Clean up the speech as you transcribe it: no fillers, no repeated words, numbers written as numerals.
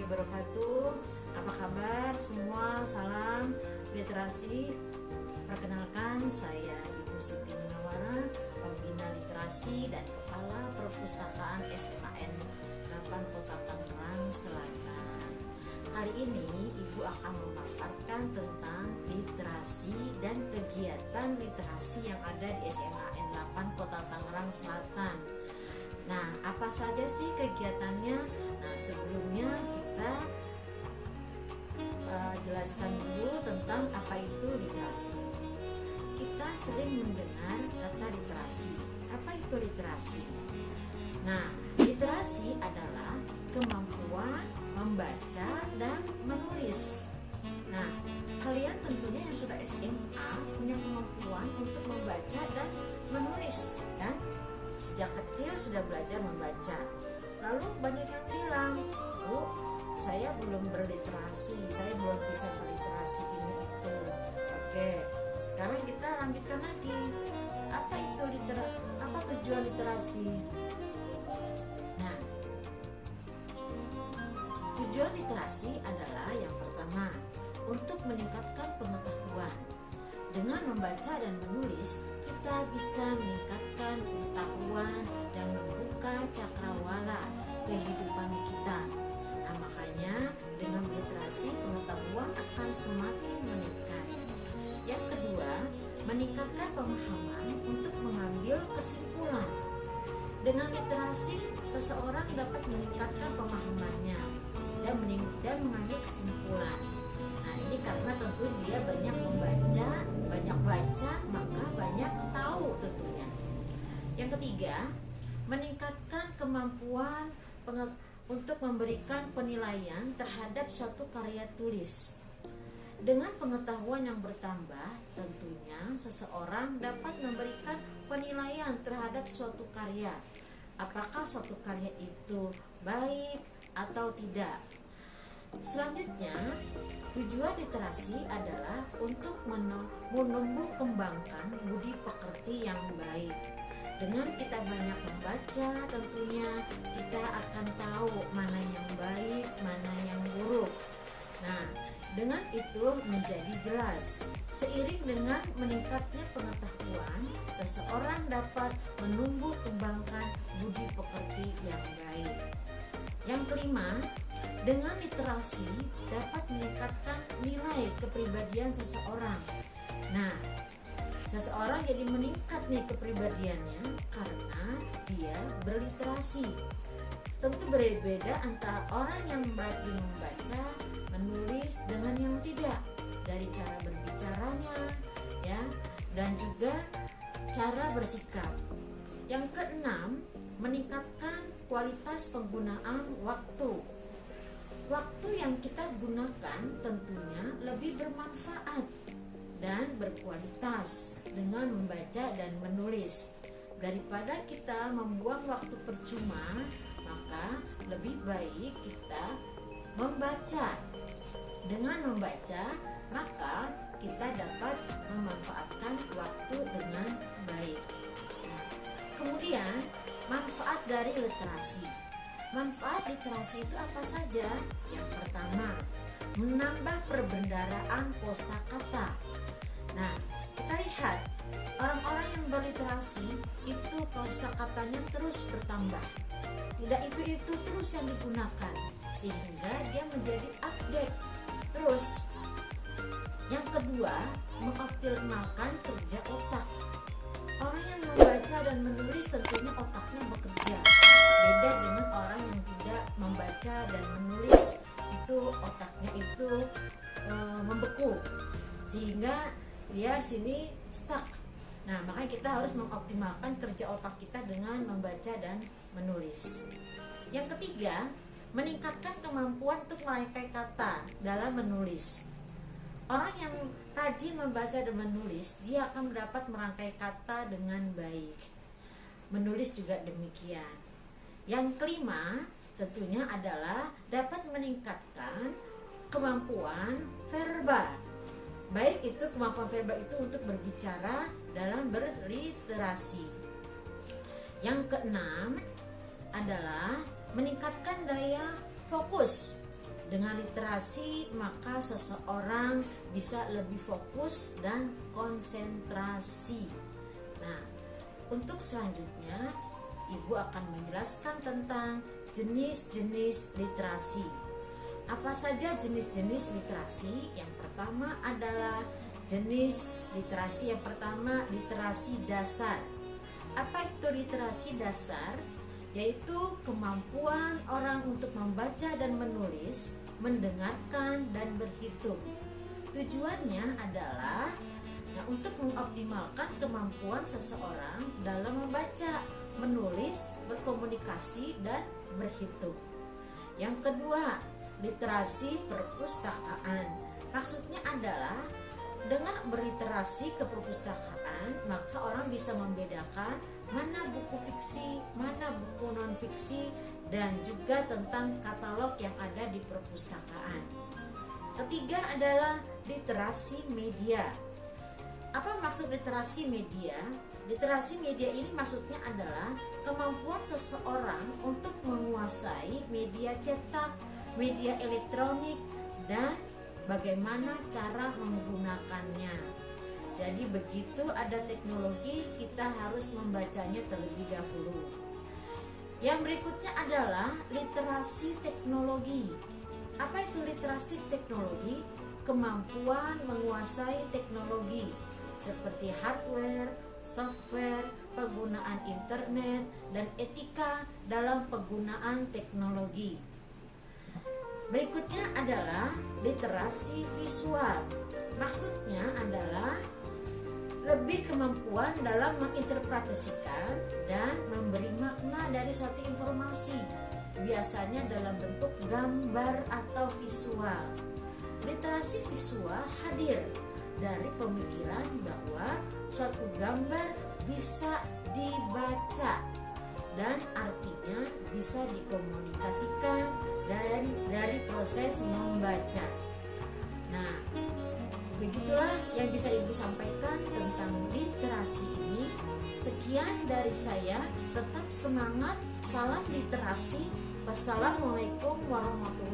wabarakatuh. Apa kabar semua? Salam literasi. Perkenalkan, saya Ibu Siti Munawara, pembina literasi dan kepala perpustakaan SMAN 8 Kota Tangerang Selatan. Kali ini Ibu akan memaparkan tentang literasi dan kegiatan literasi yang ada di SMAN 8 Kota Tangerang Selatan. Nah, apa saja sih kegiatannya? Nah, sebelumnya kita jelaskan dulu tentang apa itu literasi. Kita sering mendengar kata literasi. Apa itu literasi? Nah, literasi adalah kemampuan membaca dan menulis. Nah, kalian tentunya yang sudah SMA punya kemampuan untuk membaca dan menulis, kan? Sejak kecil sudah belajar membaca. Lalu banyak yang bilang, "Bu, saya belum berliterasi, saya belum bisa berliterasi ini itu." Oke, sekarang kita lanjutkan lagi. Apa itu apa tujuan literasi? Nah, tujuan literasi adalah yang pertama, untuk meningkatkan pengetahuan. Dengan membaca dan menulis, kita bisa meningkatkan pengetahuan dan membuka cakrawala kehidupan kita. Nah, makanya dengan literasi pengetahuan akan semakin meningkat. Yang kedua, meningkatkan pemahaman untuk mengambil kesimpulan. Dengan literasi, seseorang dapat meningkatkan pemahamannya dan mengambil kesimpulan. Nah, ini karena tentu dia banyak membaca, banyak baca, maka banyak tahu tentunya. Yang ketiga, meningkatkan kemampuan untuk memberikan penilaian terhadap suatu karya tulis. Dengan pengetahuan yang bertambah, tentunya seseorang dapat memberikan penilaian terhadap suatu karya. Apakah suatu karya itu baik atau tidak? Selanjutnya, tujuan literasi adalah untuk menumbuh kembangkan budi pekerti yang baik. Dengan kita banyak membaca, tentunya kita akan tahu mana yang baik, mana yang buruk. Nah, dengan itu menjadi jelas. Seiring dengan meningkatnya pengetahuan, seseorang dapat menumbuh kembangkan budi pekerti yang baik. Yang kelima, dengan literasi dapat meningkatkan nilai kepribadian seseorang. Nah, seseorang jadi meningkat nih kepribadiannya karena dia berliterasi. Tentu berbeda antara orang yang rajin membaca, menulis dengan yang tidak, dari cara berbicaranya, ya, dan juga cara bersikap. Yang keenam, meningkatkan kualitas penggunaan waktu. Waktu yang kita gunakan tentunya lebih bermanfaat dan berkualitas dengan membaca dan menulis. Daripada kita membuang waktu percuma, maka lebih baik kita membaca. Dengan membaca, maka kita dapat memanfaatkan waktu dengan baik. Nah, kemudian manfaat dari literasi. Manfaat literasi itu apa saja? Yang pertama, menambah perbendaharaan kosakata. Nah, kita lihat orang-orang yang berliterasi itu kosakatanya terus bertambah. Tidak itu terus yang digunakan, sehingga dia menjadi update terus. Yang kedua, mengoptimalkan kerja otak. Orang yang membaca dan menulis tentunya otaknya bekerja. Beda dengan orang yang tidak membaca dan menulis, itu otaknya itu membeku, sehingga dia sini stuck. Nah, makanya kita harus mengoptimalkan kerja otak kita dengan membaca dan menulis. Yang ketiga, meningkatkan kemampuan untuk merangkai kata dalam menulis. Orang yang rajin membaca dan menulis, dia akan dapat merangkai kata dengan baik. Menulis juga demikian. Yang kelima, tentunya adalah dapat meningkatkan kemampuan verbal. Baik itu kemampuan verbal itu untuk berbicara dalam berliterasi. Yang keenam adalah meningkatkan daya fokus. Dengan literasi maka seseorang bisa lebih fokus dan konsentrasi. Nah, untuk selanjutnya Ibu akan menjelaskan tentang jenis-jenis literasi. Apa saja jenis-jenis literasi? Yang pertama adalah jenis literasi yang pertama, literasi dasar. Apa itu literasi dasar? Yaitu kemampuan orang untuk membaca dan menulis, mendengarkan dan berhitung. Tujuannya adalah untuk mengoptimalkan kemampuan seseorang dalam membaca, menulis, berkomunikasi dan berhitung. Yang kedua, literasi perpustakaan. Maksudnya adalah dengan berliterasi ke perpustakaan, maka orang bisa membedakan mana buku fiksi, mana buku non fiksi, dan juga tentang katalog yang ada di perpustakaan. Ketiga adalah literasi media. Apa maksud literasi media? Literasi media ini maksudnya adalah kemampuan seseorang untuk menguasai media cetak, media elektronik, dan bagaimana cara menggunakannya. Jadi begitu ada teknologi, kita harus membacanya terlebih dahulu. Yang berikutnya adalah literasi teknologi. Apa itu literasi teknologi? Kemampuan menguasai teknologi seperti hardware, software, penggunaan internet, dan etika dalam penggunaan teknologi. Berikutnya adalah literasi visual. Maksudnya adalah lebih kemampuan dalam menginterpretasikan dan memberi makna dari suatu informasi, biasanya dalam bentuk gambar atau visual. Literasi visual hadir dari pemikiran bahwa suatu gambar bisa dibaca dan artinya bisa dikomunikasikan dari proses membaca. Nah, begitulah yang bisa Ibu sampaikan tentang literasi ini. Sekian dari saya, tetap semangat, salam literasi. Wassalamualaikum warahmatullahi wabarakatuh.